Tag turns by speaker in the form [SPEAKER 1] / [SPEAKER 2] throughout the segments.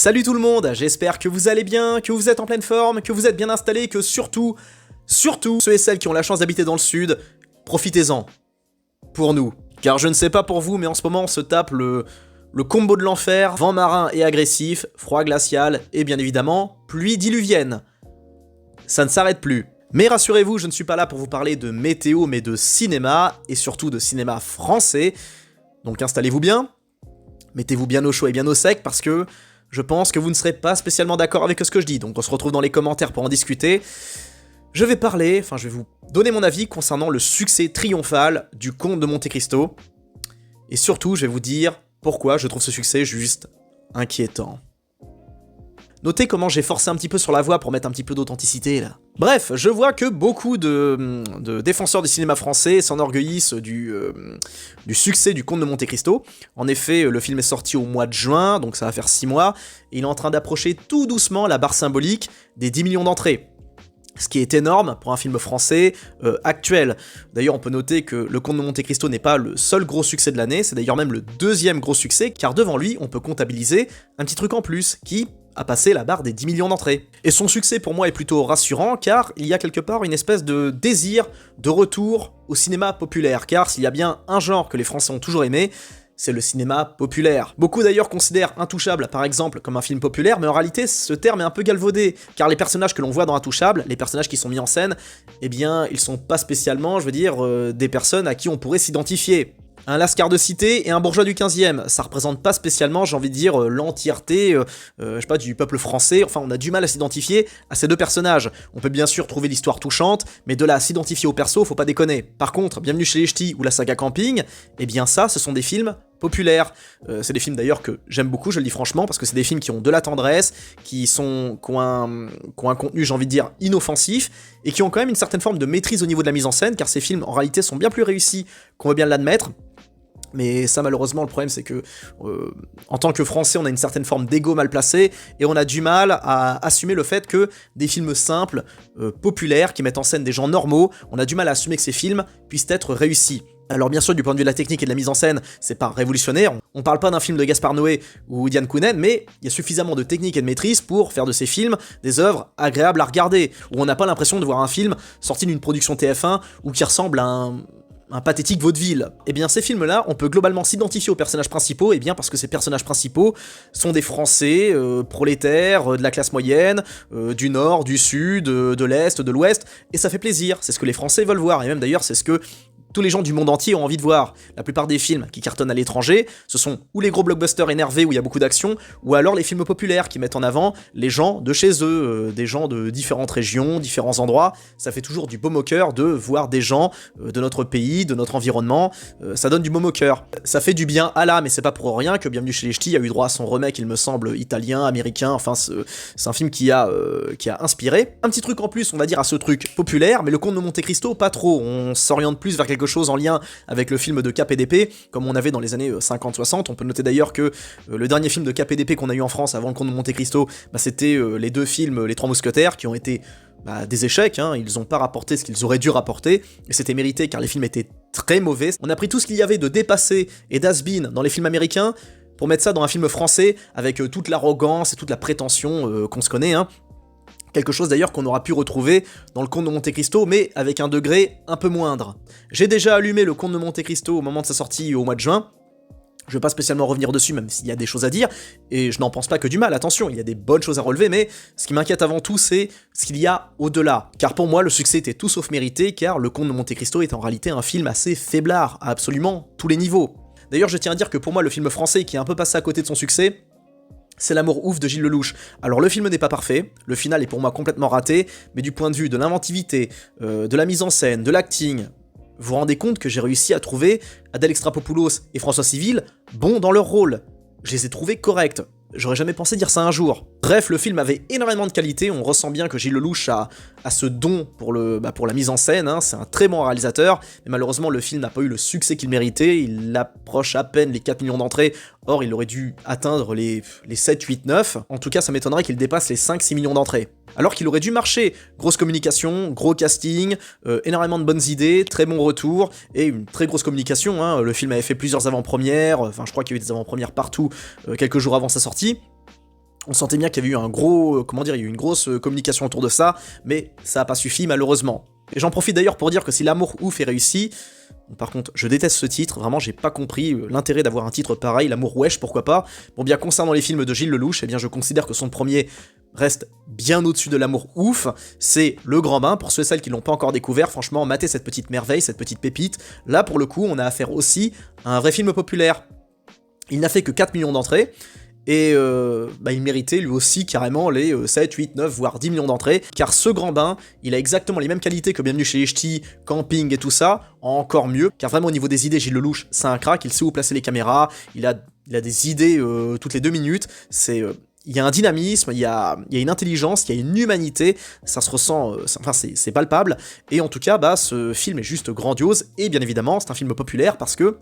[SPEAKER 1] Salut tout le monde, j'espère que vous allez bien, que vous êtes en pleine forme, que vous êtes bien installés, que surtout, ceux et celles qui ont la chance d'habiter dans le sud, profitez-en. Pour nous. Car je ne sais pas pour vous, mais en ce moment on se tape le combo de l'enfer, vent marin et agressif, froid glacial et bien évidemment, pluie diluvienne. Ça ne s'arrête plus. Mais rassurez-vous, je ne suis pas là pour vous parler de météo, mais de cinéma, et surtout de cinéma français. Donc installez-vous bien, mettez-vous bien au chaud et bien au sec, parce que je pense que vous ne serez pas spécialement d'accord avec ce que je dis, donc on se retrouve dans les commentaires pour en discuter. Je vais vous donner mon avis concernant le succès triomphal du Comte de Monte Cristo, et surtout, je vais vous dire pourquoi je trouve ce succès juste inquiétant. Notez comment j'ai forcé un petit peu sur la voix pour mettre un petit peu d'authenticité là. Bref, je vois que beaucoup de défenseurs du cinéma français s'enorgueillissent du succès du Comte de Monte Cristo. En effet, le film est sorti au mois de juin, donc ça va faire 6 mois, et il est en train d'approcher tout doucement la barre symbolique des 10 millions d'entrées. Ce qui est énorme pour un film français actuel. D'ailleurs, on peut noter que Le Comte de Monte Cristo n'est pas le seul gros succès de l'année, c'est d'ailleurs même le deuxième gros succès, car devant lui, on peut comptabiliser un petit truc en plus, qui a passé la barre des 10 millions d'entrées. Et son succès pour moi est plutôt rassurant, car il y a quelque part une espèce de désir de retour au cinéma populaire, car s'il y a bien un genre que les Français ont toujours aimé, c'est le cinéma populaire. Beaucoup d'ailleurs considèrent Intouchable par exemple comme un film populaire, mais en réalité ce terme est un peu galvaudé, car les personnages que l'on voit dans Intouchable, les personnages qui sont mis en scène, eh bien ils sont pas spécialement, des personnes à qui on pourrait s'identifier. Un lascar de cité et un bourgeois du 15e, ça représente pas spécialement, l'entièreté, du peuple français, enfin on a du mal à s'identifier à ces deux personnages. On peut bien sûr trouver l'histoire touchante, mais de là à s'identifier au perso, faut pas déconner. Par contre, Bienvenue chez les Ch'tis ou la saga Camping, eh bien ça, ce sont des films populaires. C'est des films d'ailleurs que j'aime beaucoup, je le dis franchement, parce que c'est des films qui ont de la tendresse, qui ont un contenu, inoffensif, et qui ont quand même une certaine forme de maîtrise au niveau de la mise en scène, car ces films en réalité sont bien plus réussis qu'on veut bien l'admettre. Mais ça, malheureusement, le problème, c'est que, en tant que Français, on a une certaine forme d'ego mal placé, et on a du mal à assumer le fait que des films simples, populaires, qui mettent en scène des gens normaux, on a du mal à assumer que ces films puissent être réussis. Alors bien sûr, du point de vue de la technique et de la mise en scène, c'est pas révolutionnaire, on parle pas d'un film de Gaspard Noé ou Diane Koonen, mais il y a suffisamment de technique et de maîtrise pour faire de ces films des œuvres agréables à regarder, où on n'a pas l'impression de voir un film sorti d'une production TF1 ou qui ressemble à un pathétique vaudeville. Et bien ces films-là, on peut globalement s'identifier aux personnages principaux, et bien parce que ces personnages principaux sont des Français, prolétaires, de la classe moyenne, du Nord, du Sud, de l'Est, de l'Ouest, et ça fait plaisir, c'est ce que les Français veulent voir, et même d'ailleurs c'est ce que tous les gens du monde entier ont envie de voir. La plupart des films qui cartonnent à l'étranger, ce sont ou les gros blockbusters énervés où il y a beaucoup d'action, ou alors les films populaires qui mettent en avant les gens de chez eux, des gens de différentes régions, différents endroits. Ça fait toujours du baume au cœur de voir des gens de notre pays, de notre environnement, ça donne du baume au cœur. Ça fait du bien à l'âme, et c'est pas pour rien que Bienvenue chez les Ch'tis a eu droit à son remake, il me semble, italien, américain, enfin c'est un film qui a inspiré. Un petit truc en plus, on va dire, à ce truc populaire, mais Le Comte de Monte Cristo, pas trop, on s'oriente plus vers quelque chose en lien avec le film de KPDP, comme on avait dans les années 50-60. On peut noter d'ailleurs que le dernier film de KPDP qu'on a eu en France avant Le Comte de Monte Cristo, c'était les deux films Les Trois Mousquetaires, qui ont été des échecs, ils ont pas rapporté ce qu'ils auraient dû rapporter, et c'était mérité car les films étaient très mauvais. On a pris tout ce qu'il y avait de dépassé et d'has-been dans les films américains pour mettre ça dans un film français avec toute l'arrogance et toute la prétention qu'on se connaît, Quelque chose d'ailleurs qu'on aura pu retrouver dans Le Comte de Monte Cristo, mais avec un degré un peu moindre. J'ai déjà allumé Le Comte de Monte Cristo au moment de sa sortie au mois de juin. Je vais pas spécialement revenir dessus, même s'il y a des choses à dire, et je n'en pense pas que du mal, attention, il y a des bonnes choses à relever, mais ce qui m'inquiète avant tout, c'est ce qu'il y a au-delà. Car pour moi, le succès était tout sauf mérité, car Le Comte de Monte Cristo est en réalité un film assez faiblard, à absolument tous les niveaux. D'ailleurs, je tiens à dire que pour moi, le film français qui est un peu passé à côté de son succès, c'est L'amour ouf de Gilles Lelouch. Alors le film n'est pas parfait, le final est pour moi complètement raté, mais du point de vue de l'inventivité, de la mise en scène, de l'acting, vous vous rendez compte que j'ai réussi à trouver Adèle Exarchopoulos et François Civil bons dans leur rôle. Je les ai trouvés corrects. J'aurais jamais pensé dire ça un jour. Bref, le film avait énormément de qualité, on ressent bien que Gilles Lelouch a ce don pour la mise en scène, c'est un très bon réalisateur, mais malheureusement le film n'a pas eu le succès qu'il méritait, il approche à peine les 4 millions d'entrées, or il aurait dû atteindre les 7, 8, 9, en tout cas ça m'étonnerait qu'il dépasse les 5-6 millions d'entrées. Alors qu'il aurait dû marcher, grosse communication, gros casting, énormément de bonnes idées, très bon retour, et une très grosse communication, le film avait fait plusieurs avant-premières, je crois qu'il y a eu des avant-premières partout quelques jours avant sa sortie. On sentait bien qu'il y avait eu un gros, comment dire, il y a eu une grosse communication autour de ça, mais ça a pas suffi malheureusement. Et j'en profite d'ailleurs pour dire que si L'amour ouf est réussi, bon, par contre, je déteste ce titre, vraiment j'ai pas compris l'intérêt d'avoir un titre pareil, L'amour wesh, pourquoi pas. Bon bien concernant les films de Gilles Lelouch, eh bien je considère que son premier reste bien au-dessus de L'amour ouf, c'est Le Grand Bain, pour ceux et celles qui l'ont pas encore découvert, franchement, matez cette petite merveille, cette petite pépite, là pour le coup on a affaire aussi à un vrai film populaire. Il n'a fait que 4 millions d'entrées, et il méritait lui aussi carrément les 7, 8, 9, voire 10 millions d'entrées, car ce Grand Bain, il a exactement les mêmes qualités que Bienvenue chez les Ch'tis, Camping et tout ça, encore mieux, car vraiment au niveau des idées, Gilles Lelouch, c'est un crack, il sait où placer les caméras, il a des idées toutes les 2 minutes, c'est... il y a un dynamisme, il y a une intelligence, il y a une humanité, ça se ressent, c'est palpable, et en tout cas, ce film est juste grandiose, et bien évidemment, c'est un film populaire parce que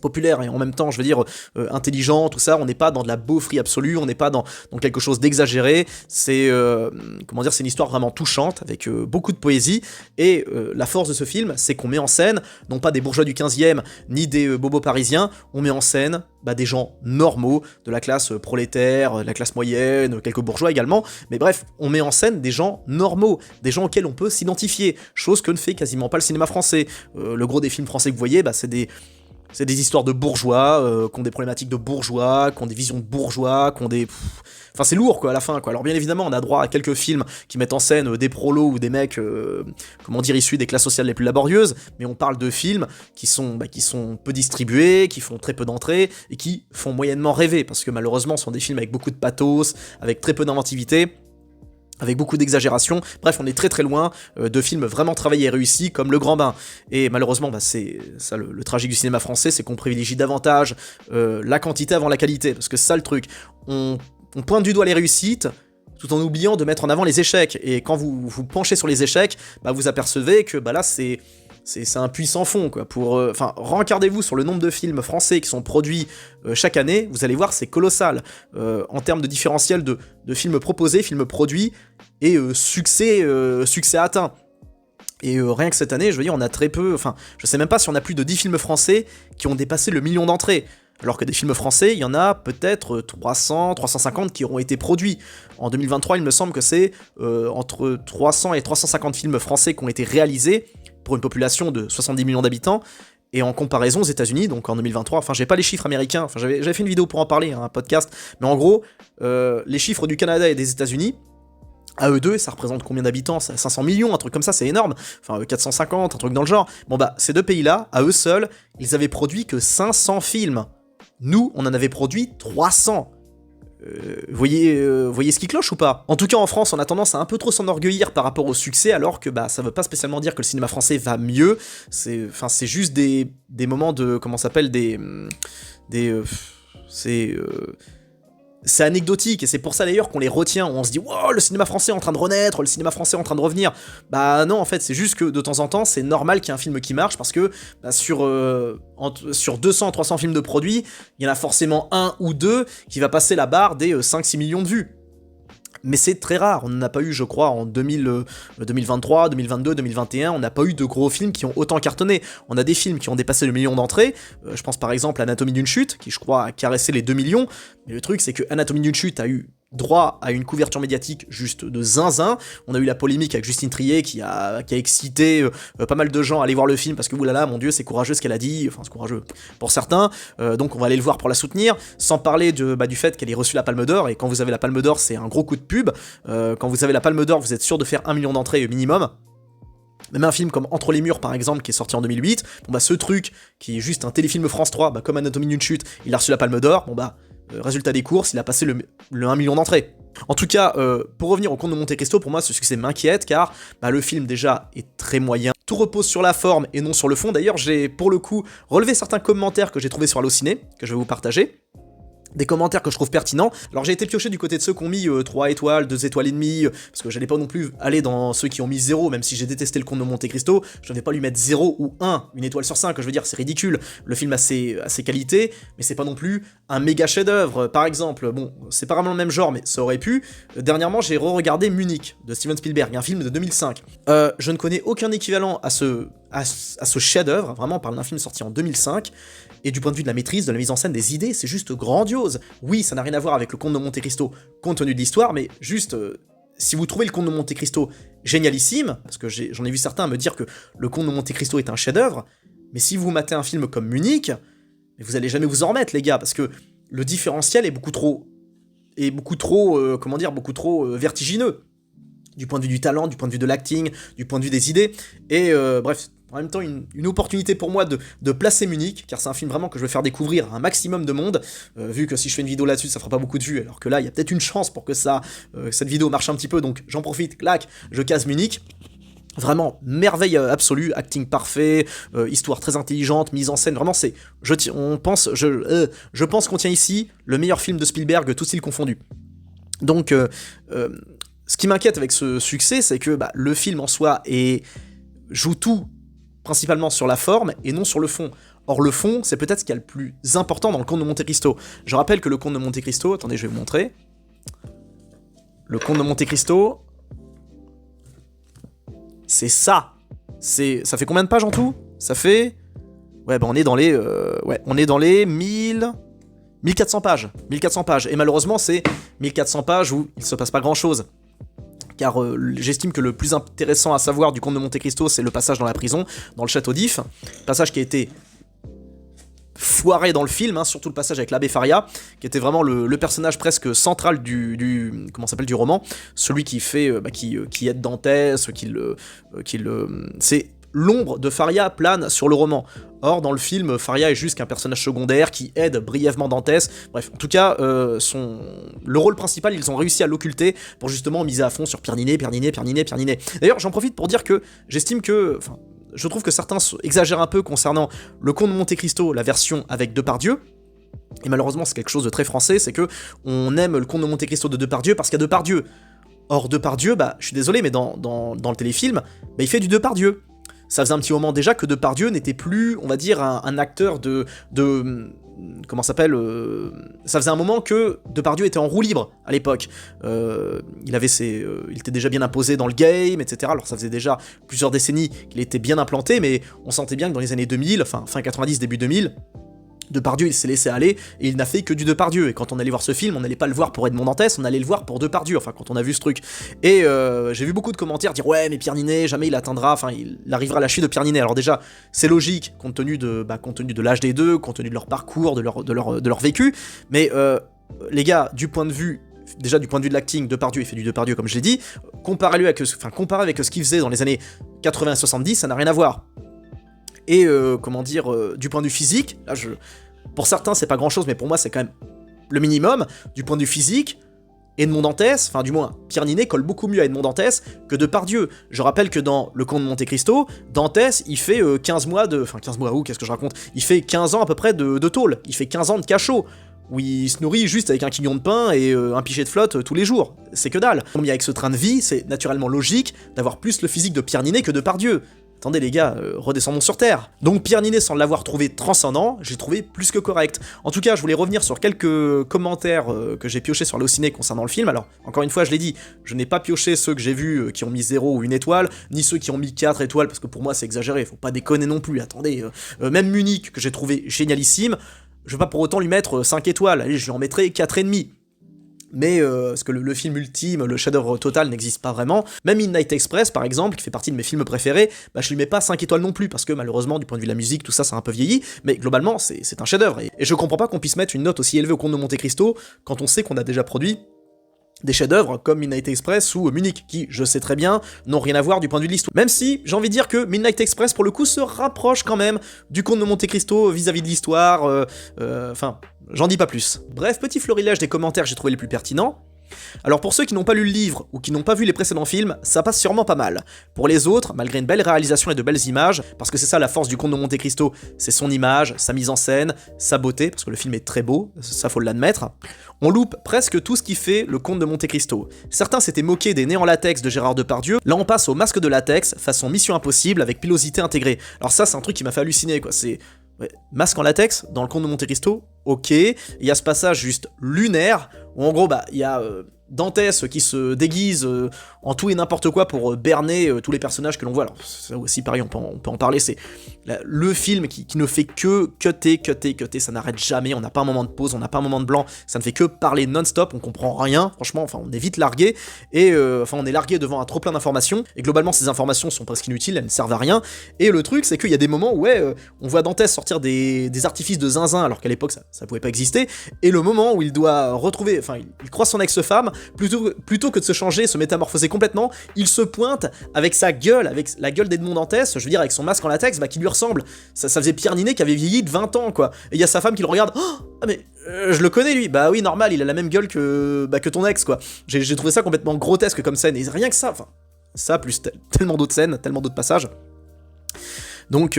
[SPEAKER 1] populaire et en même temps, je veux dire, intelligent, tout ça, on n'est pas dans de la beaufrie absolue, on n'est pas dans quelque chose d'exagéré, c'est, c'est une histoire vraiment touchante, avec beaucoup de poésie, et la force de ce film, c'est qu'on met en scène, non pas des bourgeois du 15e, ni des bobos parisiens, on met en scène des gens normaux, de la classe prolétaire, de la classe moyenne, quelques bourgeois également, mais bref, on met en scène des gens normaux, des gens auxquels on peut s'identifier, chose que ne fait quasiment pas le cinéma français. Le gros des films français que vous voyez, c'est des histoires de bourgeois, qui ont des problématiques de bourgeois, qui ont des visions de bourgeois, qui ont des... Enfin, c'est lourd, quoi, à la fin, quoi. Alors, bien évidemment, on a droit à quelques films qui mettent en scène des prolos ou des mecs, issus des classes sociales les plus laborieuses, mais on parle de films qui sont peu distribués, qui font très peu d'entrées, et qui font moyennement rêver, parce que malheureusement, ce sont des films avec beaucoup de pathos, avec très peu d'inventivité, avec beaucoup d'exagération, bref, on est très très loin de films vraiment travaillés et réussis comme Le Grand Bain. Et malheureusement, c'est ça le tragique du cinéma français, c'est qu'on privilégie davantage la quantité avant la qualité, parce que c'est ça le truc. On pointe du doigt les réussites, tout en oubliant de mettre en avant les échecs. Et quand vous vous penchez sur les échecs, vous apercevez que là, c'est un puits sans fond, quoi. Rencardez-vous sur le nombre de films français qui sont produits chaque année, vous allez voir, c'est colossal. En termes de différentiel de films proposés, films produits, et succès atteint. Et rien que cette année, je veux dire, on a très peu... je sais même pas si on a plus de 10 films français qui ont dépassé le million d'entrées. Alors que des films français, il y en a peut-être 300, 350 qui auront été produits. En 2023, il me semble que c'est entre 300 et 350 films français qui ont été réalisés pour une population de 70 millions d'habitants. Et en comparaison aux États-Unis, donc en 2023, j'ai pas les chiffres américains, j'avais fait une vidéo pour en parler, un podcast, mais en gros, les chiffres du Canada et des États-Unis, à eux deux, ça représente combien d'habitants? 500 millions, un truc comme ça, c'est énorme. 450, un truc dans le genre. Ces deux pays-là, à eux seuls, ils avaient produit que 500 films. Nous, on en avait produit 300. Voyez ce qui cloche ou pas? En tout cas, en France, on a tendance à un peu trop s'enorgueillir par rapport au succès, alors que ça veut pas spécialement dire que le cinéma français va mieux. C'est juste des moments de... c'est anecdotique, et c'est pour ça d'ailleurs qu'on les retient, où on se dit « Wow, le cinéma français est en train de renaître, le cinéma français est en train de revenir ». Non, en fait, c'est juste que de temps en temps, c'est normal qu'il y ait un film qui marche, parce que sur 200, 300 films de produits, il y en a forcément un ou deux qui va passer la barre des 5-6 millions de vues. Mais c'est très rare, on n'en a pas eu, je crois, en 2023, 2022, 2021, on n'a pas eu de gros films qui ont autant cartonné. On a des films qui ont dépassé le million d'entrées, je pense par exemple à Anatomie d'une chute, qui je crois a caressé les 2 millions, mais le truc c'est que Anatomie d'une chute a eu droit à une couverture médiatique juste de zinzin. On a eu la polémique avec Justine Triet qui a excité pas mal de gens à aller voir le film parce que oulala, mon dieu, c'est courageux ce qu'elle a dit, c'est courageux pour certains, donc on va aller le voir pour la soutenir, sans parler du fait qu'elle ait reçu la Palme d'Or, et quand vous avez la Palme d'Or, c'est un gros coup de pub. Quand vous avez la Palme d'Or, vous êtes sûr de faire 1 million d'entrées minimum. Même un film comme Entre les murs par exemple, qui est sorti en 2008, ce truc qui est juste un téléfilm France 3, comme Anatomie d'une chute, il a reçu la Palme d'Or, résultat des courses, il a passé le 1 million d'entrées. En tout cas, pour revenir au Comte de Monte Cristo, pour moi ce succès m'inquiète, car le film déjà est très moyen. Tout repose sur la forme et non sur le fond. D'ailleurs, j'ai pour le coup relevé certains commentaires que j'ai trouvés sur Allociné, que je vais vous partager. Des commentaires que je trouve pertinents. Alors j'ai été pioché du côté de ceux qui ont mis 3 étoiles, 2 étoiles et demie, parce que j'allais pas non plus aller dans ceux qui ont mis 0, même si j'ai détesté le Comte de Monte Cristo, je vais pas lui mettre 0 ou 1, une étoile sur 5, je veux dire, c'est ridicule. Le film a ses qualités, mais c'est pas non plus un méga chef-d'œuvre. Par exemple, c'est pas vraiment le même genre, mais ça aurait pu. Dernièrement, j'ai re-regardé Munich, de Steven Spielberg, un film de 2005. Je ne connais aucun équivalent à ce à ce chef-d'œuvre. Vraiment, on parle d'un film sorti en 2005, et du point de vue de la maîtrise, de la mise en scène, des idées, c'est juste grandiose. Oui, ça n'a rien à voir avec le Comte de Monte Cristo, compte tenu de l'histoire, mais juste, si vous trouvez le Comte de Monte Cristo génialissime, parce que j'en ai vu certains me dire que le Comte de Monte Cristo est un chef-d'œuvre, mais si vous matez un film comme Munich, vous allez jamais vous en remettre, les gars, parce que le différentiel est beaucoup trop vertigineux, du point de vue du talent, du point de vue de l'acting, du point de vue des idées, et bref, en même temps une opportunité pour moi de placer Munich, car c'est un film vraiment que je vais faire découvrir à un maximum de monde, vu que si je fais une vidéo là-dessus, ça fera pas beaucoup de vues, alors que là, il y a peut-être une chance pour que cette vidéo marche un petit peu, donc j'en profite, clac, je case Munich. Vraiment, merveille absolue, acting parfait, histoire très intelligente, mise en scène, vraiment je pense qu'on tient ici le meilleur film de Spielberg, tous styles confondus. Donc, ce qui m'inquiète avec ce succès, c'est que le film en soi joue tout principalement sur la forme et non sur le fond. Or le fond, c'est peut-être ce qu'il y a le plus important dans le Comte de Monte Cristo. Je rappelle que le Comte de Monte Cristo, attendez, je vais vous montrer. Le Comte de Monte Cristo, c'est ça. Ça fait combien de pages en tout? Ça fait... Ouais, on est dans les 1400 pages. 1400 pages. Et malheureusement, c'est 1400 pages où il se passe pas grand-chose. Car j'estime que le plus intéressant à savoir du Comte de Monte Cristo, c'est le passage dans la prison, dans le château d'If. Passage qui a été foiré dans le film, surtout le passage avec l'abbé Faria, qui était vraiment le personnage presque central du roman, celui qui fait, qui aide Dantès, c'est l'ombre de Faria plane sur le roman. Or, dans le film, Faria est juste qu'un personnage secondaire qui aide brièvement Dantès. Bref, en tout cas, le rôle principal, ils ont réussi à l'occulter pour justement miser à fond sur Pierre Ninet. D'ailleurs, j'en profite pour dire que j'estime que... je trouve que certains exagèrent un peu concernant le Comte de Monte Cristo, la version avec Depardieu. Et malheureusement, c'est quelque chose de très français, c'est que on aime le Comte de Monte Cristo de Depardieu parce qu'il y a Depardieu. Or, Depardieu, je suis désolé, mais dans le téléfilm, il fait du Depardieu. Ça faisait un petit moment déjà que Depardieu n'était plus, on va dire, un acteur comment ça s'appelle ça faisait un moment que Depardieu était en roue libre à l'époque. Il était déjà bien imposé dans le game, etc. Alors ça faisait déjà plusieurs décennies qu'il était bien implanté, mais on sentait bien que dans les années 2000, fin 90, début 2000, Depardieu, il s'est laissé aller, et il n'a fait que du Depardieu. Et quand on allait voir ce film, on n'allait pas le voir pour Edmond Dantès, on allait le voir pour Depardieu, quand on a vu ce truc. Et j'ai vu beaucoup de commentaires dire « Ouais, mais Pierre Ninet, jamais il atteindra, il arrivera à la chute de Pierre Ninet. » Alors déjà, c'est logique, compte tenu de l'âge des deux, compte tenu de leur parcours, de leur vécu, mais les gars, du point de vue de l'acting, Depardieu, il fait du Depardieu, comme je l'ai dit, comparé avec ce qu'il faisait dans les années 80 et 70, ça n'a rien à voir. Et du point de vue physique, là pour certains c'est pas grand chose, mais pour moi c'est quand même le minimum. Du point de vue physique, Edmond Dantès, du moins Pierre Ninet colle beaucoup mieux à Edmond Dantès que Depardieu. Je rappelle que dans Le Comte de Monte Cristo, Dantès il fait 15 mois qu'est-ce que je raconte, il fait 15 ans à peu près de tôle, il fait 15 ans de cachot, où il se nourrit juste avec un quignon de pain et un pichet de flotte tous les jours, c'est que dalle. Mais avec ce train de vie, c'est naturellement logique d'avoir plus le physique de Pierre Ninet que de Depardieu. Attendez les gars, redescendons sur Terre. Donc Pierre Ninet, sans l'avoir trouvé transcendant, j'ai trouvé plus que correct. En tout cas, je voulais revenir sur quelques commentaires que j'ai piochés sur Allociné concernant le film. Alors, encore une fois, je l'ai dit, je n'ai pas pioché ceux que j'ai vus qui ont mis 0 ou 1 étoile, ni ceux qui ont mis 4 étoiles, parce que pour moi c'est exagéré, faut pas déconner non plus, attendez. Même Munich, que j'ai trouvé génialissime, je vais pas pour autant lui mettre 5 étoiles, allez, je lui en mettrai 4,5. Mais parce que le film ultime, le chef-d'œuvre total n'existe pas vraiment. Même Midnight Express, par exemple, qui fait partie de mes films préférés, je lui mets pas 5 étoiles non plus, parce que malheureusement, du point de vue de la musique, tout ça, ça a un peu vieilli, mais globalement, c'est un chef-d'œuvre. Et je comprends pas qu'on puisse mettre une note aussi élevée au Comte de Monte Cristo, quand on sait qu'on a déjà produit des chefs-d'œuvre comme Midnight Express ou Munich, qui, je sais très bien, n'ont rien à voir du point de vue de l'histoire. Même si, j'ai envie de dire que Midnight Express, pour le coup, se rapproche quand même du Comte de Monte Cristo vis-à-vis de l'histoire, j'en dis pas plus. Bref, petit florilège des commentaires que j'ai trouvé les plus pertinents. Alors pour ceux qui n'ont pas lu le livre ou qui n'ont pas vu les précédents films, ça passe sûrement pas mal. Pour les autres, malgré une belle réalisation et de belles images, parce que c'est ça la force du Comte de Monte Cristo, c'est son image, sa mise en scène, sa beauté, parce que le film est très beau, ça faut l'admettre, on loupe presque tout ce qui fait le Comte de Monte Cristo. Certains s'étaient moqués des nez en latex de Gérard Depardieu, là on passe au masque de latex, façon Mission Impossible avec pilosité intégrée. Alors ça c'est un truc qui m'a fait halluciner quoi, c'est... Ouais, masque en latex, dans le Comte de Monte Cristo, ok, il y a ce passage juste lunaire, où en gros, il y a Dantès qui se déguise en tout et n'importe quoi pour berner tous les personnages que l'on voit. Alors ça aussi pareil, on peut en parler, c'est le film qui ne fait que cutter, ça n'arrête jamais, on n'a pas un moment de pause, on n'a pas un moment de blanc, ça ne fait que parler non-stop, on comprend rien, franchement, enfin on est vite largué, et on est largué devant un trop plein d'informations, et globalement ces informations sont presque inutiles, elles ne servent à rien, et le truc c'est qu'il y a des moments où on voit Dantès sortir des artifices de zinzin, alors qu'à l'époque ça pouvait pas exister, et le moment où il doit retrouver, enfin il croise son ex-femme, plutôt que de se changer, se métamorphoser complètement, il se pointe avec sa gueule, avec la gueule d'Edmond Dantès, je veux dire avec son masque en latex, qui lui ressemble, ça faisait Pierre Ninet qui avait vieilli de 20 ans quoi, et il y a sa femme qui le regarde, oh, ah mais je le connais lui, bah oui normal, il a la même gueule que ton ex quoi, j'ai trouvé ça complètement grotesque comme scène, et rien que ça, enfin, ça plus tellement d'autres scènes, tellement d'autres passages. Donc,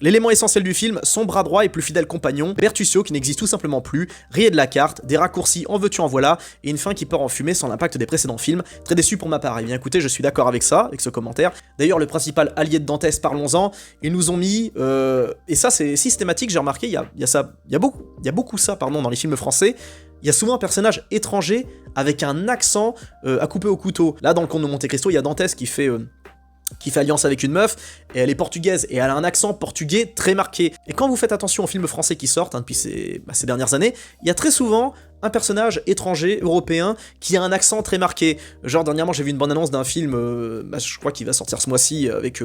[SPEAKER 1] l'élément essentiel du film, son bras droit et plus fidèle compagnon, Bertuccio qui n'existe tout simplement plus, rayé de la carte, des raccourcis en veux-tu en voilà, et une fin qui part en fumée sans l'impact des précédents films. Très déçu pour ma part. Et bien écoutez, je suis d'accord avec ça, avec ce commentaire. D'ailleurs, le principal allié de Dantès, parlons-en, ils nous ont mis, et ça c'est systématique, j'ai remarqué, il y a beaucoup ça, dans les films français. Il y a souvent un personnage étranger avec un accent à couper au couteau. Là, dans le Comte de Monte Cristo, il y a Dantès qui fait alliance avec une meuf, et elle est portugaise, et elle a un accent portugais très marqué. Et quand vous faites attention aux films français qui sortent, depuis ces dernières années, il y a très souvent un personnage étranger, européen, qui a un accent très marqué. Genre, dernièrement, j'ai vu une bande-annonce d'un film, je crois qu'il va sortir ce mois-ci, avec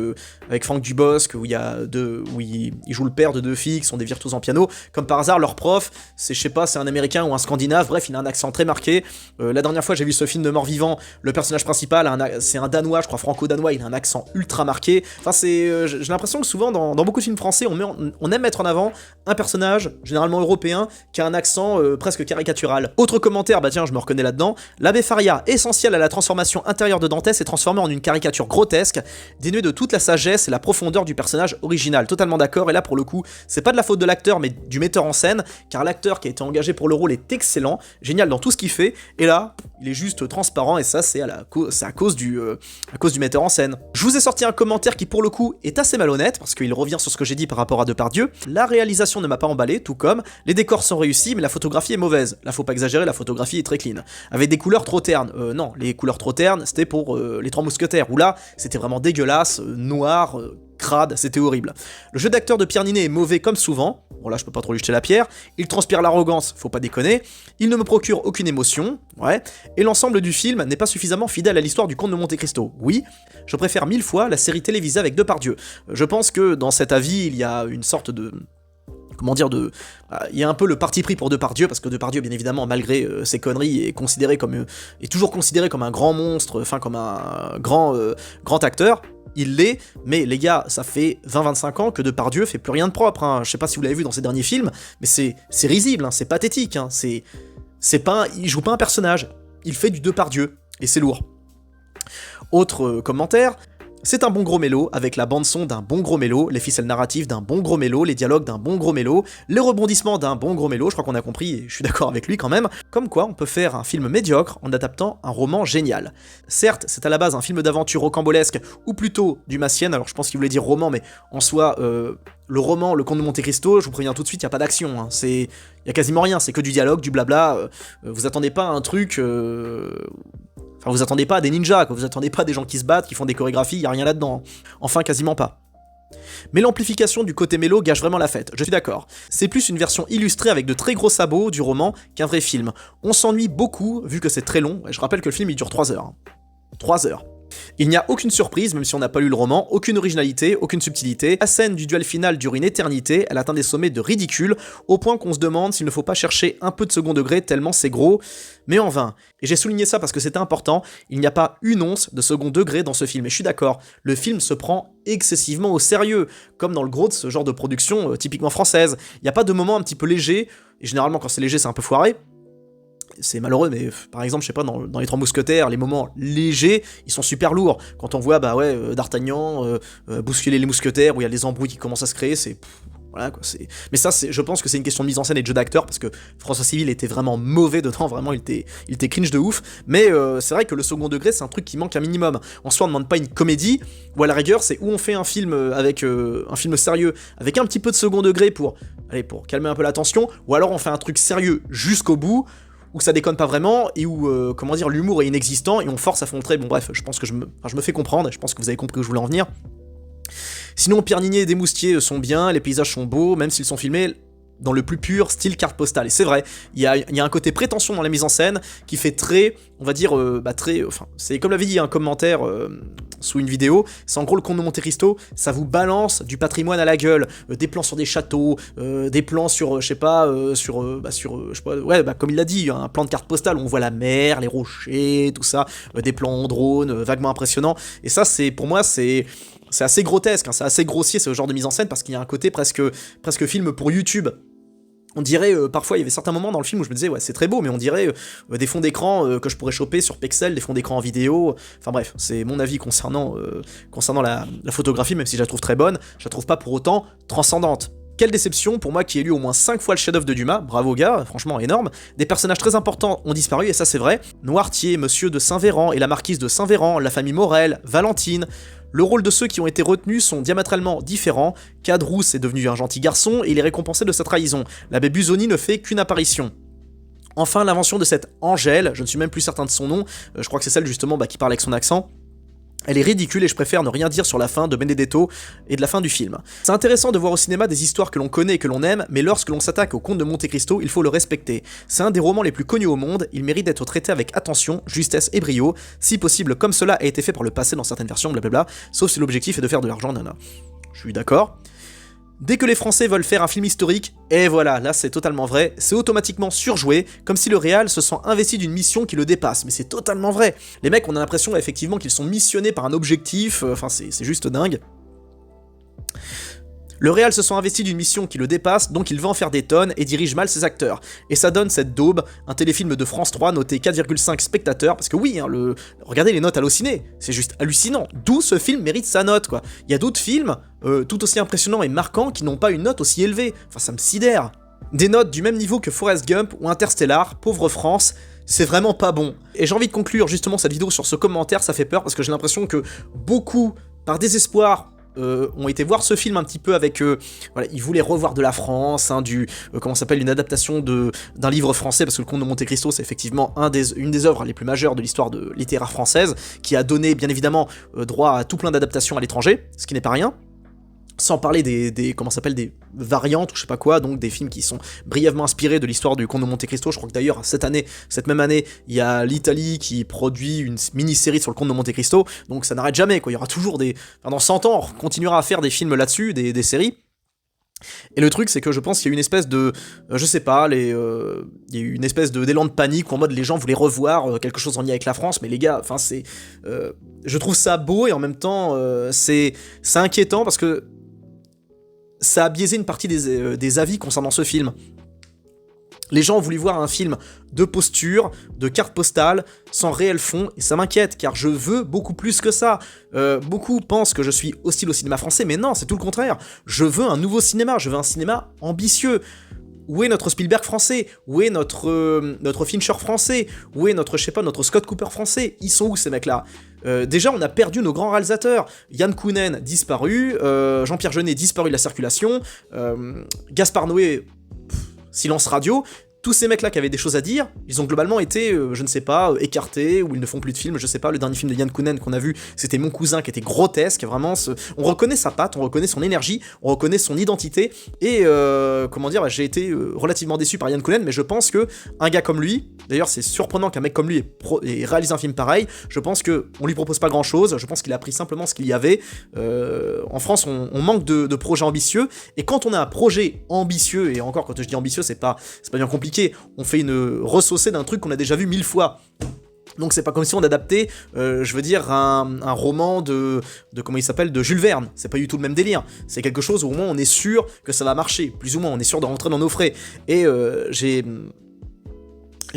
[SPEAKER 1] Franck Dubosc, où il joue le père de deux filles qui sont des virtuoses en piano. Comme par hasard, leur prof, c'est un Américain ou un Scandinave, bref, il a un accent très marqué. La dernière fois, j'ai vu ce film de mort-vivant, le personnage principal, c'est un Danois, je crois franco-danois, il a un accent ultra marqué. Enfin, j'ai l'impression que souvent, dans beaucoup de films français, on aime mettre en avant un personnage, généralement européen, qui a un accent presque caricatural. Autre commentaire, tiens, je me reconnais là-dedans. L'abbé Faria, essentiel à la transformation intérieure de Dantès, est transformé en une caricature grotesque, dénuée de toute la sagesse et la profondeur du personnage original. Totalement d'accord, et là pour le coup, c'est pas de la faute de l'acteur, mais du metteur en scène, car l'acteur qui a été engagé pour le rôle est excellent, génial dans tout ce qu'il fait, et là, il est juste transparent, et ça c'est à cause du metteur en scène. Je vous ai sorti un commentaire qui pour le coup est assez malhonnête, parce qu'il revient sur ce que j'ai dit par rapport à Depardieu. La réalisation ne m'a pas emballé, tout comme les décors sont réussis, mais la photographie est mauvaise. Là, faut pas exagérer, la photographie est très clean. Avec des couleurs trop ternes. Non, les couleurs trop ternes, c'était pour les Trois Mousquetaires, où là, c'était vraiment dégueulasse, noir, crade, c'était horrible. Le jeu d'acteur de Pierre Ninet est mauvais comme souvent. Bon là, je peux pas trop lui jeter la pierre. Il transpire l'arrogance, faut pas déconner. Il ne me procure aucune émotion, ouais. Et l'ensemble du film n'est pas suffisamment fidèle à l'histoire du Comte de Monte Cristo. Oui, je préfère 1000 fois la série télévisée avec Depardieu. Je pense que dans cet avis, il y a une sorte de... il y a un peu le parti pris pour Depardieu, parce que Depardieu, bien évidemment, malgré ses conneries, est toujours considéré comme un grand monstre, enfin comme un grand acteur. Il l'est, mais les gars, ça fait 20-25 ans que Depardieu fait plus rien de propre, hein. Je sais pas si vous l'avez vu dans ses derniers films, mais c'est risible, hein, c'est pathétique, hein. Il joue pas un personnage, il fait du Depardieu, et c'est lourd. Autre commentaire, c'est un bon gros mélo, avec la bande-son d'un bon gros mélo, les ficelles narratives d'un bon gros mélo, les dialogues d'un bon gros mélo, les rebondissements d'un bon gros mélo, je crois qu'on a compris, et je suis d'accord avec lui quand même, comme quoi on peut faire un film médiocre en adaptant un roman génial. Certes, c'est à la base un film d'aventure rocambolesque, ou plutôt du Massienne, alors je pense qu'il voulait dire roman, mais en soi, le roman, le Comte de Monte Cristo, je vous préviens tout de suite, il n'y a pas d'action, hein. Il y a quasiment rien, c'est que du dialogue, du blabla, vous attendez pas à un truc... Enfin, vous attendez pas à des ninjas, quoi. Vous attendez pas à des gens qui se battent, qui font des chorégraphies, y a rien là-dedans. Enfin, quasiment pas. Mais l'amplification du côté mélo gâche vraiment la fête, je suis d'accord. C'est plus une version illustrée avec de très gros sabots du roman qu'un vrai film. On s'ennuie beaucoup, vu que c'est très long, et je rappelle que le film il dure 3 heures. 3 heures. Il n'y a aucune surprise, même si on n'a pas lu le roman, aucune originalité, aucune subtilité. La scène du duel final dure une éternité, elle atteint des sommets de ridicule, au point qu'on se demande s'il ne faut pas chercher un peu de second degré tellement c'est gros, mais en vain. Et j'ai souligné ça parce que c'était important, il n'y a pas une once de second degré dans ce film, et je suis d'accord, le film se prend excessivement au sérieux, comme dans le gros de ce genre de production typiquement française. Il n'y a pas de moment un petit peu léger, et généralement quand c'est léger c'est un peu foiré. C'est malheureux, mais par exemple, je sais pas, dans les Trois Mousquetaires, les moments légers, ils sont super lourds. Quand on voit, D'Artagnan bousculer les mousquetaires, où il y a des embrouilles qui commencent à se créer, voilà quoi, Mais ça, je pense que c'est une question de mise en scène et de jeu d'acteur, parce que François Civil était vraiment mauvais dedans, vraiment, il était cringe de ouf. Mais c'est vrai que le second degré, c'est un truc qui manque un minimum. En soi, on ne demande pas une comédie, ou à la rigueur, c'est où on fait un film avec un film sérieux, avec un petit peu de second degré pour calmer un peu la tension, ou alors on fait un truc sérieux jusqu'au bout, où ça déconne pas vraiment, et où, comment dire, l'humour est inexistant, et on force à montrer, bon bref, je pense que je me fais comprendre, et je pense que vous avez compris où je voulais en venir. Sinon, Pierre Niney et Desmoustiers sont bien, les paysages sont beaux, même s'ils sont filmés dans le plus pur style carte postale. Et c'est vrai, il y a un côté prétention dans la mise en scène qui fait très, on va dire, enfin, c'est comme l'avait dit un commentaire sous une vidéo, c'est en gros le Comte de Monte Cristo, ça vous balance du patrimoine à la gueule, des plans sur des châteaux, des plans sur, je sais pas, comme il l'a dit, un plan de carte postale où on voit la mer, les rochers, tout ça, des plans en drone, vaguement impressionnants. Et ça, pour moi, c'est assez grotesque, hein, c'est assez grossier ce genre de mise en scène parce qu'il y a un côté presque film pour YouTube. On dirait, parfois il y avait certains moments dans le film où je me disais ouais c'est très beau, mais on dirait des fonds d'écran que je pourrais choper sur Pexel, des fonds d'écran en vidéo, enfin bref, c'est mon avis concernant la photographie, même si je la trouve très bonne, je la trouve pas pour autant transcendante. Quelle déception pour moi qui ai lu au moins 5 fois le chef-d'œuvre de Dumas, bravo gars, franchement énorme. Des personnages très importants ont disparu et ça c'est vrai. Noirtier, Monsieur de Saint-Véran et la marquise de Saint-Véran, la famille Morel, Valentine. Le rôle de ceux qui ont été retenus sont diamétralement différents. Cadrousse est devenu un gentil garçon et il est récompensé de sa trahison. L'abbé Busoni ne fait qu'une apparition. Enfin, l'invention de cette Angèle, je ne suis même plus certain de son nom, je crois que c'est celle justement qui parle avec son accent. Elle est ridicule et je préfère ne rien dire sur la fin de Benedetto et de la fin du film. C'est intéressant de voir au cinéma des histoires que l'on connaît et que l'on aime, mais lorsque l'on s'attaque au Comte de Monte Cristo, il faut le respecter. C'est un des romans les plus connus au monde, il mérite d'être traité avec attention, justesse et brio, si possible comme cela a été fait par le passé dans certaines versions, blablabla, sauf si l'objectif est de faire de l'argent, nana. Je suis d'accord. Dès que les Français veulent faire un film historique, et voilà, là c'est totalement vrai, c'est automatiquement surjoué, comme si le réal se sent investi d'une mission qui le dépasse, mais c'est totalement vrai. Les mecs, on a l'impression effectivement qu'ils sont missionnés par un objectif, enfin c'est juste dingue. Le réal se sent investi d'une mission qui le dépasse, donc il va en faire des tonnes et dirige mal ses acteurs. Et ça donne cette daube, un téléfilm de France 3 noté 4,5 spectateurs, parce que oui, hein, regardez les notes Allociné, c'est juste hallucinant. D'où ce film mérite sa note, quoi. Il y a d'autres films, tout aussi impressionnants et marquants, qui n'ont pas une note aussi élevée. Enfin, ça me sidère. Des notes du même niveau que Forrest Gump ou Interstellar, pauvre France, c'est vraiment pas bon. Et j'ai envie de conclure justement cette vidéo sur ce commentaire, ça fait peur, parce que j'ai l'impression que beaucoup, par désespoir, ont été voir ce film un petit peu avec voilà, ils voulaient revoir de la France, hein, comment s'appelle, une adaptation d'un livre français, parce que le Comte de Monte Cristo c'est effectivement une des œuvres les plus majeures de l'histoire littéraire française, qui a donné bien évidemment droit à tout plein d'adaptations à l'étranger, ce qui n'est pas rien. Sans parler des variantes ou je sais pas quoi, donc des films qui sont brièvement inspirés de l'histoire du Comte de Monte Cristo. Je crois que d'ailleurs cette même année, il y a l'Italie qui produit une mini-série sur le Comte de Monte Cristo, donc ça n'arrête jamais, quoi. Il y aura toujours dans 100 ans, on continuera à faire des films là-dessus, des séries. Et le truc, c'est que je pense qu'il y a une espèce de, je sais pas, il y a eu une espèce d'élan de panique où en mode les gens voulaient revoir quelque chose en lien avec la France, mais les gars, enfin je trouve ça beau et en même temps c'est inquiétant parce que ça a biaisé une partie des avis concernant ce film. Les gens ont voulu voir un film de posture, de carte postale, sans réel fond, et ça m'inquiète, car je veux beaucoup plus que ça. Beaucoup pensent que je suis hostile au cinéma français, mais non, c'est tout le contraire. Je veux un nouveau cinéma, je veux un cinéma ambitieux. Où est notre Spielberg français? Où est notre Fincher français? Où est notre Scott Cooper français? Ils sont où ces mecs-là? Déjà, on a perdu nos grands réalisateurs. Yann Kounen, disparu. Jean-Pierre Jeunet, disparu de la circulation. Gaspard Noé, silence radio. Tous ces mecs-là qui avaient des choses à dire, ils ont globalement été, je ne sais pas, écartés, ou ils ne font plus de films, je sais pas, le dernier film de Yann Kounen qu'on a vu, c'était Mon Cousin, qui était grotesque, vraiment, on reconnaît sa patte, on reconnaît son énergie, on reconnaît son identité, et j'ai été relativement déçu par Yann Kounen, mais je pense que un gars comme lui, d'ailleurs c'est surprenant qu'un mec comme lui ait réalisé un film pareil, je pense qu'on lui propose pas grand-chose, je pense qu'il a pris simplement ce qu'il y avait. En France, on manque de projets ambitieux, et quand on a un projet ambitieux, et encore quand je dis ambitieux, c'est pas bien compliqué, on fait une ressaucée d'un truc qu'on a déjà vu 1000 fois. Donc c'est pas comme si on adaptait, un roman de comment il s'appelle, de Jules Verne. C'est pas du tout le même délire. C'est quelque chose où au moins on est sûr que ça va marcher. Plus ou moins, on est sûr de rentrer dans nos frais. Et j'ai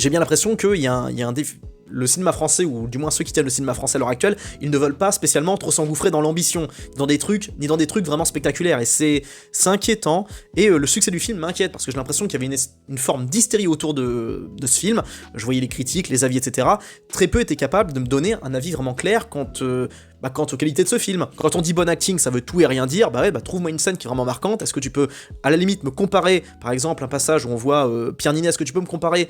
[SPEAKER 1] bien l'impression qu'il y a un défi. Le cinéma français, ou du moins ceux qui tiennent le cinéma français à l'heure actuelle, ils ne veulent pas spécialement trop s'engouffrer dans l'ambition, ni dans des trucs vraiment spectaculaires, et c'est inquiétant, et le succès du film m'inquiète, parce que j'ai l'impression qu'il y avait une forme d'hystérie autour de ce film, je voyais les critiques, les avis, etc., très peu étaient capables de me donner un avis vraiment clair quant aux qualités de ce film. Quand on dit bon acting, ça veut tout et rien dire, trouve-moi une scène qui est vraiment marquante, est-ce que tu peux, à la limite, me comparer, par exemple, un passage où on voit Pierre Niney, est-ce que tu peux me comparer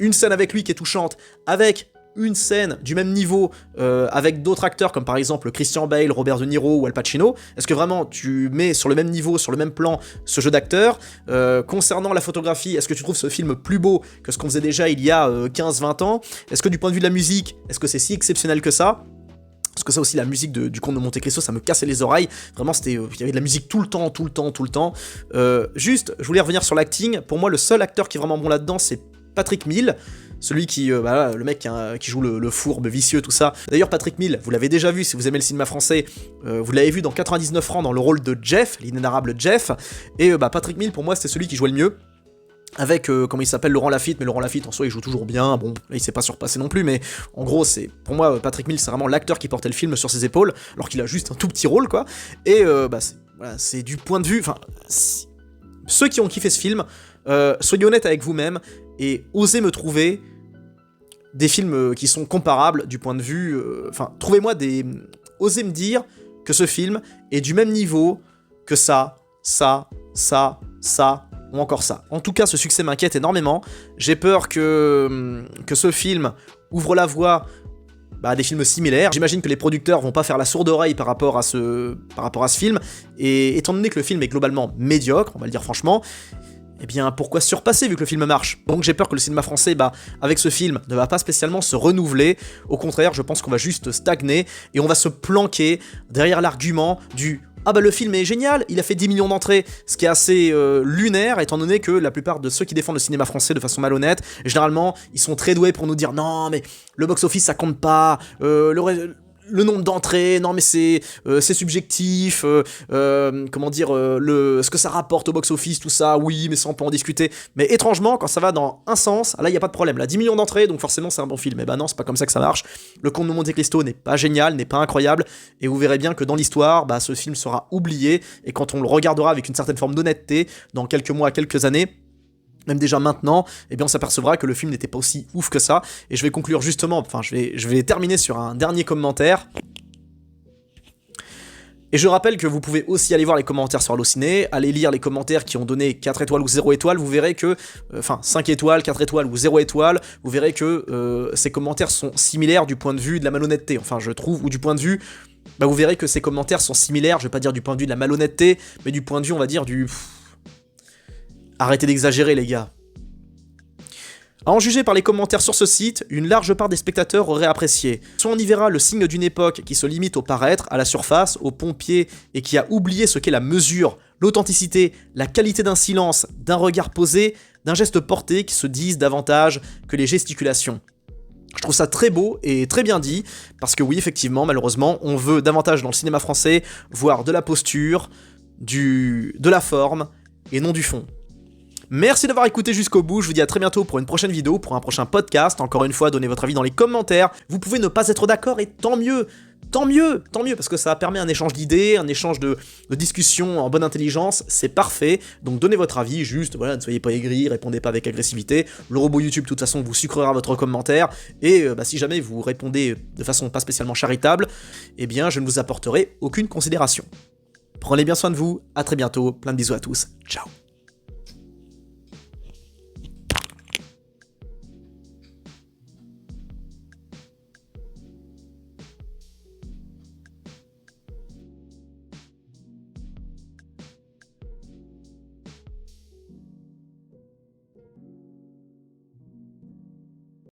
[SPEAKER 1] une scène avec lui qui est touchante, avec une scène du même niveau avec d'autres acteurs comme par exemple Christian Bale, Robert De Niro ou Al Pacino, est-ce que vraiment tu mets sur le même niveau, sur le même plan ce jeu d'acteur? Concernant la photographie, est-ce que tu trouves ce film plus beau que ce qu'on faisait déjà il y a 15-20 ans? Est-ce que du point de vue de la musique, est-ce que c'est si exceptionnel que ça? Parce que ça aussi, la musique du Comte de Monte Cristo, ça me cassait les oreilles. Vraiment, il y avait de la musique tout le temps. Juste, je voulais revenir sur l'acting. Pour moi, le seul acteur qui est vraiment bon là-dedans, c'est Patrick Mill. Celui qui, le mec qui joue le fourbe, vicieux, tout ça. D'ailleurs, Patrick Mill, vous l'avez déjà vu si vous aimez le cinéma français, vous l'avez vu dans 99 francs dans le rôle de Jeff, l'inénarrable Jeff. Et Patrick Mill, pour moi, c'était celui qui jouait le mieux. Avec, comment il s'appelle, Laurent Lafitte, mais Laurent Lafitte en soi il joue toujours bien, bon, là il s'est pas surpassé non plus, mais en gros c'est, pour moi, Patrick Mill c'est vraiment l'acteur qui portait le film sur ses épaules, alors qu'il a juste un tout petit rôle, quoi, et c'est du point de vue, enfin, ceux qui ont kiffé ce film, soyez honnêtes avec vous-même, et osez me trouver des films qui sont comparables du point de vue, osez me dire que ce film est du même niveau que ça, ou encore ça. En tout cas, ce succès m'inquiète énormément. J'ai peur que ce film ouvre la voie à des films similaires. J'imagine que les producteurs vont pas faire la sourde oreille par rapport à ce film, et étant donné que le film est globalement médiocre, on va le dire franchement, eh bien pourquoi surpasser vu que le film marche? Donc j'ai peur que le cinéma français, avec ce film, ne va pas spécialement se renouveler. Au contraire, je pense qu'on va juste stagner, et on va se planquer derrière l'argument du ah le film est génial, il a fait 10 millions d'entrées, ce qui est assez lunaire, étant donné que la plupart de ceux qui défendent le cinéma français de façon malhonnête, généralement, ils sont très doués pour nous dire non mais le box-office ça compte pas, le nombre d'entrées, non mais c'est subjectif, ce que ça rapporte au box-office, tout ça, oui, mais ça on peut en discuter. Mais étrangement, quand ça va dans un sens, là il n'y a pas de problème, là 10 millions d'entrées, donc forcément c'est un bon film. Et non, c'est pas comme ça que ça marche. Le Comte de Monte Cristo n'est pas génial, n'est pas incroyable, et vous verrez bien que dans l'histoire, ce film sera oublié, et quand on le regardera avec une certaine forme d'honnêteté, dans quelques mois, quelques années, même déjà maintenant, eh bien on s'apercevra que le film n'était pas aussi ouf que ça, et je vais conclure justement, je vais terminer sur un dernier commentaire. Et je rappelle que vous pouvez aussi aller voir les commentaires sur Allociné, aller lire les commentaires qui ont donné 4 étoiles ou 0 étoiles, vous verrez que, 5 étoiles, 4 étoiles ou 0 étoiles, vous verrez que ces commentaires sont similaires du point de vue de la malhonnêteté, je trouve, ou du point de vue, vous verrez que ces commentaires sont similaires, je vais pas dire du point de vue de la malhonnêteté, mais du point de vue, on va dire, du... Arrêtez d'exagérer les gars. À en juger par les commentaires sur ce site, une large part des spectateurs aurait apprécié. Soit on y verra le signe d'une époque qui se limite au paraître, à la surface, au pompier, et qui a oublié ce qu'est la mesure, l'authenticité, la qualité d'un silence, d'un regard posé, d'un geste porté qui se disent davantage que les gesticulations. Je trouve ça très beau et très bien dit, parce que oui, effectivement, malheureusement, on veut davantage dans le cinéma français voir de la posture, de la forme, et non du fond. Merci d'avoir écouté jusqu'au bout, je vous dis à très bientôt pour une prochaine vidéo, pour un prochain podcast. Encore une fois, donnez votre avis dans les commentaires. Vous pouvez ne pas être d'accord et tant mieux, parce que ça permet un échange d'idées, un échange de discussions en bonne intelligence, c'est parfait. Donc donnez votre avis, juste, voilà, ne soyez pas aigris, répondez pas avec agressivité. Le robot YouTube, de toute façon, vous sucrera votre commentaire. Et si jamais vous répondez de façon pas spécialement charitable, eh bien je ne vous apporterai aucune considération. Prenez bien soin de vous, à très bientôt, plein de bisous à tous, ciao.